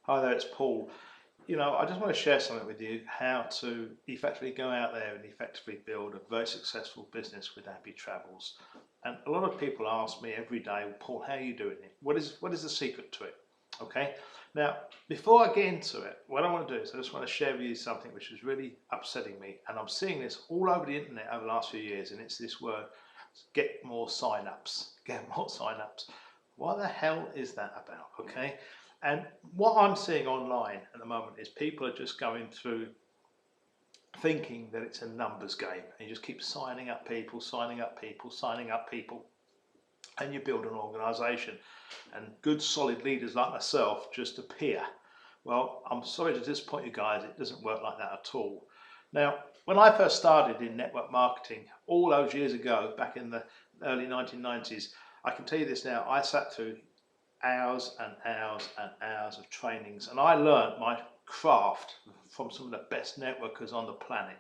Hi there, it's Paul. I just want to share something with you, how to effectively go out there and effectively build a very successful business with Appi Travels. And a lot of people ask me every day, Paul, how are you doing it? What is the secret to it? Okay. Now, before I get into it, what I want to do is I just want to share with you something which is really upsetting me. And I'm seeing this all over the internet over the last few years, and it's this word, get more signups, get more signups. What the hell is that about? Okay. And what I'm seeing online at the moment is people are just going through thinking that it's a numbers game. And you just keep signing up people, signing up people, signing up people, and you build an organisation. And good solid leaders like myself just appear. Well, I'm sorry to disappoint you guys, it doesn't work like that at all. Now, when I first started in network marketing all those years ago, back in the early 1990s, I can tell you this now, I sat through hours and hours and hours of trainings, and I learned my craft from some of the best networkers on the planet,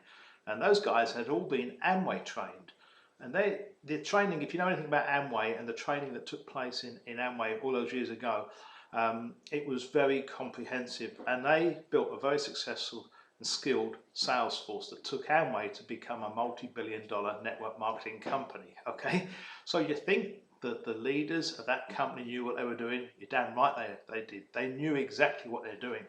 and those guys had all been Amway trained. And the training, if you know anything about Amway and the training that took place in Amway all those years ago, it was very comprehensive, and they built a very successful and skilled sales force that took Amway to become a multi-billion-dollar network marketing company. Okay, so you think that the leaders of that company knew what they were doing? You're damn right they did. They knew exactly what they're doing.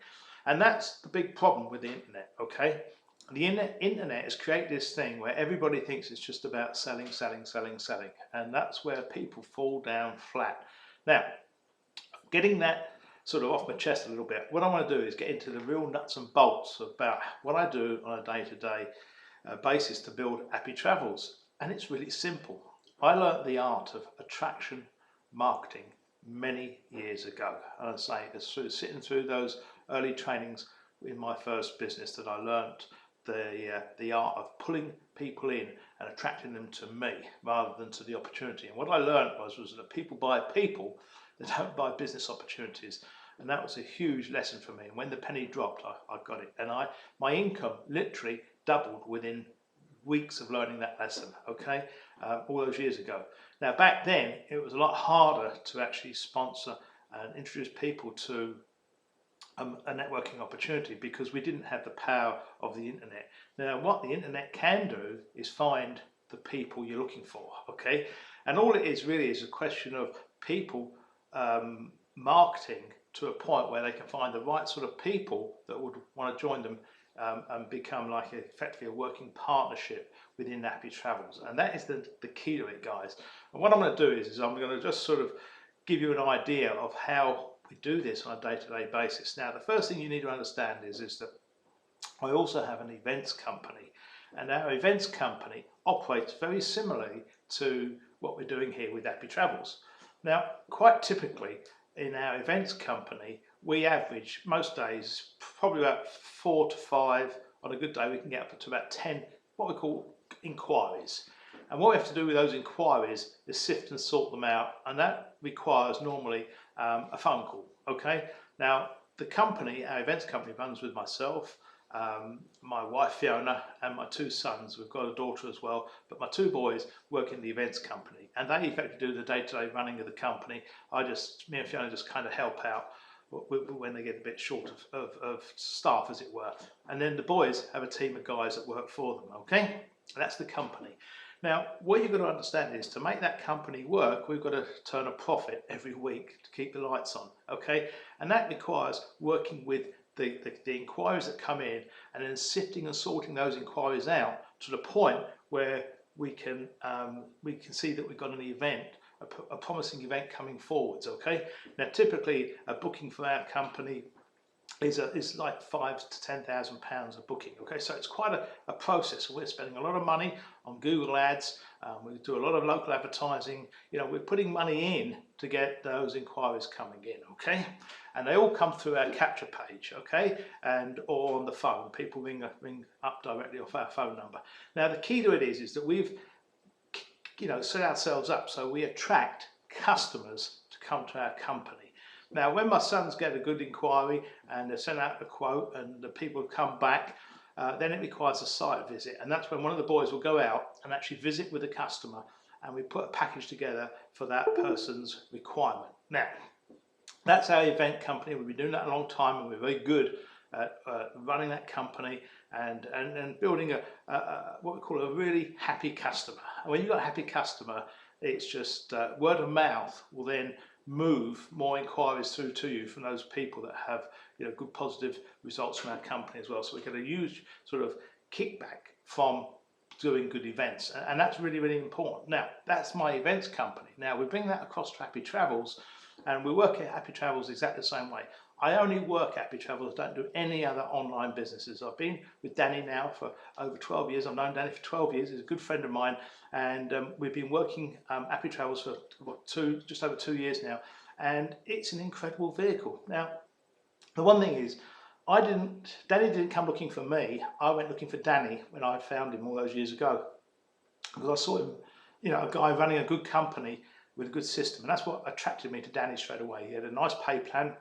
And that's the big problem with the internet, okay? The internet has created this thing where everybody thinks it's just about selling, selling, selling, selling. And that's where people fall down flat. Now, getting that sort of off my chest a little bit, what I want to do is get into the real nuts and bolts about what I do on a day-to-day basis to build Appi Travels. And it's really simple. I learnt the art of attraction marketing many years ago. And I say it's through sitting through those early trainings in my first business that I learnt the art of pulling people in and attracting them to me rather than to the opportunity. And what I learnt was that people buy people, they don't buy business opportunities. And that was a huge lesson for me. And when the penny dropped, I got it. And my income literally doubled within weeks of learning that lesson, okay, all those years ago. Now, back then, it was a lot harder to actually sponsor and introduce people to a networking opportunity because we didn't have the power of the internet. Now, what the internet can do is find the people you're looking for, okay? And all it is really is a question of people marketing to a point where they can find the right sort of people that would want to join them and become like effectively a working partnership within Appi Travels. And that is the key to it, guys. And what I'm going to do is I'm going to just sort of give you an idea of how we do this on a day-to-day basis. Now, the first thing you need to understand is that I also have an events company, and our events company operates very similarly to what we're doing here with Appi Travels. Now, quite typically in our events company, we average most days probably about 4 to 5. On a good day we can get up to about 10 what we call inquiries, and what we have to do with those inquiries is sift and sort them out, and that requires normally a phone call. Okay, now the company, our events company, runs with myself, my wife Fiona, and my 2 sons. We've got a daughter as well, but my 2 boys work in the events company, and they effectively do the day-to-day running of the company. Me and Fiona just kind of help out when they get a bit short of staff, as it were. And then the boys have a team of guys that work for them, okay? That's the company. Now, what you've got to understand is to make that company work, we've got to turn a profit every week to keep the lights on, okay? And that requires working with the inquiries that come in and then sifting and sorting those inquiries out to the point where we can see that we've got an event, a promising event coming forwards, okay? Now, typically a booking for our company is like £5,000 to £10,000 a booking, okay? So it's quite a process. We're spending a lot of money on Google ads. We do a lot of local advertising. We're putting money in to get those inquiries coming in, okay? And they all come through our capture page, okay? Or on the phone. People ring up directly off our phone number. Now, the key to it is that we've set ourselves up so we attract customers to come to our company. Now, when my sons get a good inquiry and they send out a quote and the people come back, then it requires a site visit, and that's when one of the boys will go out and actually visit with the customer, and we put a package together for that person's requirement. Now, That's our event company. We've been doing that a long time, and we're very good at running that company and building what we call a really happy customer. And when you've got a happy customer, it's just word of mouth will then move more inquiries through to you from those people that have good positive results from our company as well. So we get a huge sort of kickback from doing good events, and that's really, really important. Now, that's my events company. Now we bring that across to Happy Travels, and we work at Happy Travels exactly the same way. I only work at Happy Travels, don't do any other online businesses. I've been with Danny now for over 12 years. I've known Danny for 12 years. He's a good friend of mine, and we've been working Happy Travels for just over 2 years now, and it's an incredible vehicle. Now, the one thing is, Danny didn't come looking for me. I went looking for Danny when I found him all those years ago, because I saw him, a guy running a good company with a good system, and that's what attracted me to Danny straight away. He had a nice pay plan,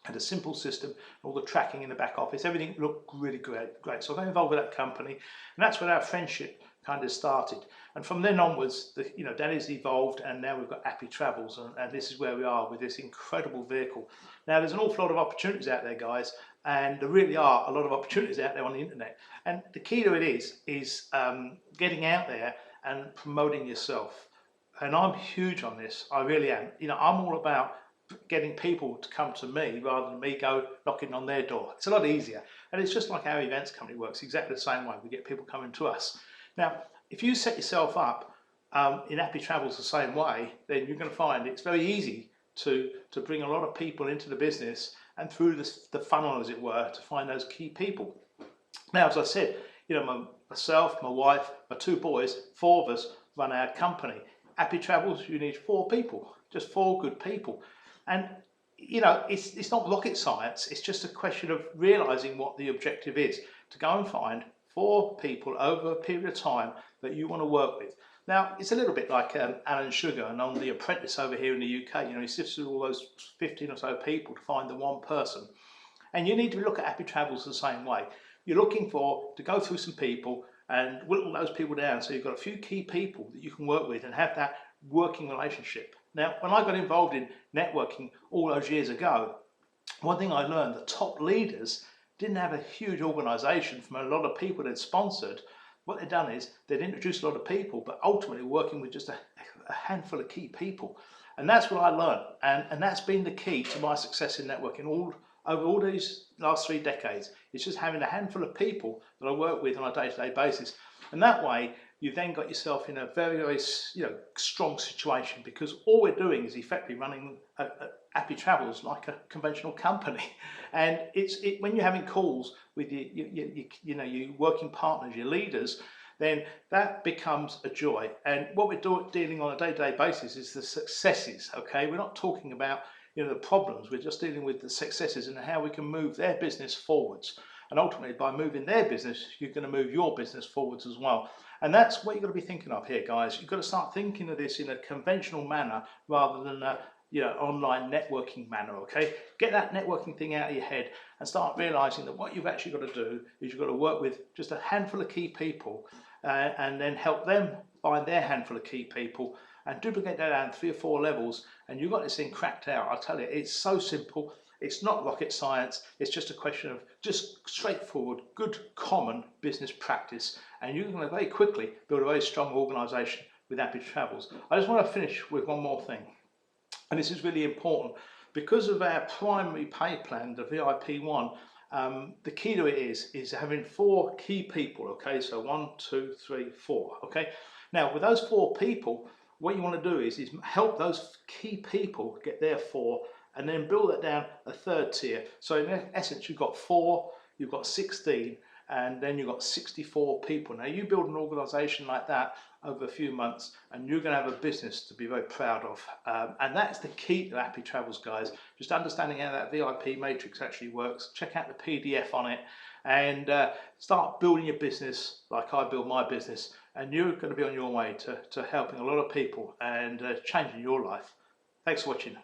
had a simple system, all the tracking in the back office, everything looked really great. So I got involved with that company, and that's when our friendship kind of started. And from then onwards, Danny's evolved, and now we've got Appi Travels, and this is where we are with this incredible vehicle. Now, there's an awful lot of opportunities out there, guys, and there really are a lot of opportunities out there on the internet. And the key to it is getting out there and promoting yourself. And I'm huge on this. I really am. I'm all about getting people to come to me rather than me go knocking on their door. It's a lot easier, and it's just like our events company works exactly the same way. We get people coming to us. Now, if you set yourself up in Appi Travels the same way, then you're going to find it's very easy to bring a lot of people into the business and through the funnel, as it were, to find those key people. Now, as I said, myself, my wife, my 2 boys, 4 of us run our company. Appi Travels, you need 4 people, just 4 good people. And it's not rocket science. It's just a question of realizing what the objective is, to go and find 4 people over a period of time that you want to work with. Now, it's a little bit like Alan Sugar and on The Apprentice over here in the UK. He sifts through all those 15 or so people to find the one person. And you need to look at Appi Travels the same way. You're looking to go through some people and whittle those people down, so you've got a few key people that you can work with and have that working relationship. Now, when I got involved in networking all those years ago, one thing I learned, the top leaders didn't have a huge organisation from a lot of people they'd sponsored. What they'd done is they'd introduced a lot of people, but ultimately working with just a handful of key people. And that's what I learned. And that's been the key to my success in networking over all these last 3 decades. It's just having a handful of people that I work with on a day-to-day basis. And that way, you've then got yourself in a very, very strong situation, because all we're doing is effectively running Appi Travels like a conventional company. And when you're having calls with your working partners, your leaders, then that becomes a joy. And what we're dealing on a day-to-day basis is the successes. Okay, we're not talking about the problems. We're just dealing with the successes and how we can move their business forwards. And ultimately, by moving their business, you're going to move your business forwards as well. And that's what you've got to be thinking of here, guys. You've got to start thinking of this in a conventional manner rather than a online networking manner, okay? Get that networking thing out of your head and start realizing that what you've actually got to do is you've got to work with just a handful of key people and then help them find their handful of key people and duplicate that down 3 or 4 levels, and you've got this thing cracked out. I'll tell you, it's so simple. It's not rocket science. It's just a question of just straightforward, good, common business practice, and you're going to very quickly build a very strong organisation with Appi Travels. I just want to finish with one more thing, and this is really important. Because of our primary pay plan, the VIP one, the key to it is having 4 key people. Okay, so 1, 2, 3, 4. Okay, now with those 4 people, what you want to do is help those key people get their 4, and then build that down a 3rd tier. So in essence, you've got 4, you've got 16, and then you've got 64 people. Now you build an organisation like that over a few months, and you're going to have a business to be very proud of. And that's the key to Appi Travels, guys. Just understanding how that VIP matrix actually works. Check out the PDF on it, and start building your business like I build my business. And you're going to be on your way to helping a lot of people and changing your life. Thanks for watching.